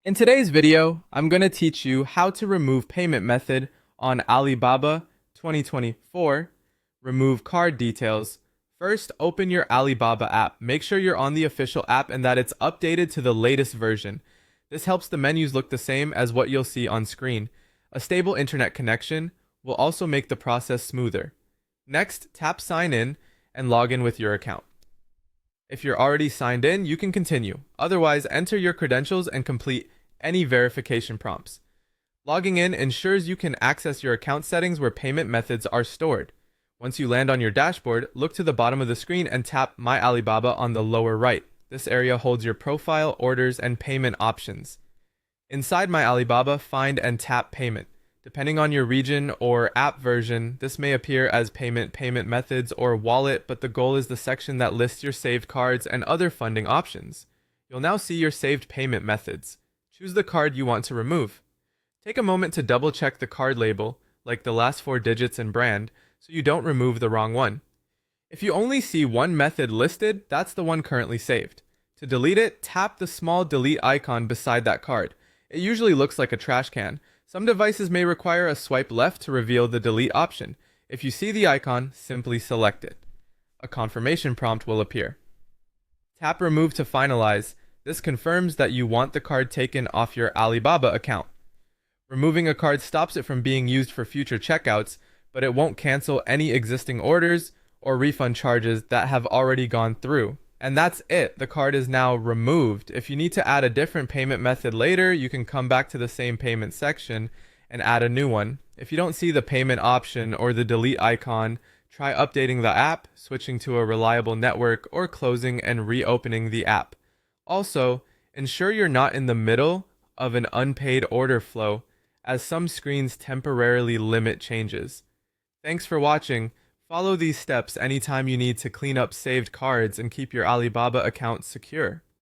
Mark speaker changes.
Speaker 1: In today's video, I'm going to teach you how to remove payment method on Alibaba 2024, remove card details. First, open your Alibaba app. Make sure you're on the official app and that it's updated to the latest version. This helps the menus look the same as what you'll see on screen. A stable internet connection will also make the process smoother. Next, tap sign in and log in with your account. If you're already signed in, you can continue. Otherwise, enter your credentials and complete any verification prompts. Logging in ensures you can access your account settings where payment methods are stored. Once you land on your dashboard, look to the bottom of the screen and tap My Alibaba on the lower right. This area holds your profile, orders, and payment options. Inside My Alibaba, find and tap Payment. Depending on your region or app version, this may appear as payment methods, or wallet, but the goal is the section that lists your saved cards and other funding options. You'll now see your saved payment methods. Choose the card you want to remove. Take a moment to double check the card label, like the last 4 digits and brand, so you don't remove the wrong one. If you only see one method listed, that's the one currently saved. To delete it, tap the small delete icon beside that card. It usually looks like a trash can. Some devices may require a swipe left to reveal the delete option. If you see the icon, simply select it. A confirmation prompt will appear. Tap Remove to finalize. This confirms that you want the card taken off your Alibaba account. Removing a card stops it from being used for future checkouts, but it won't cancel any existing orders or refund charges that have already gone through. And that's it. The card is now removed. If you need to add a different payment method later, you can come back to the same payment section and add a new one. If you don't see the payment option or the delete icon, try updating the app, switching to a reliable network, or closing and reopening the app. Also, ensure you're not in the middle of an unpaid order flow, as some screens temporarily limit changes. Thanks for watching. Follow these steps anytime you need to clean up saved cards and keep your Alibaba account secure.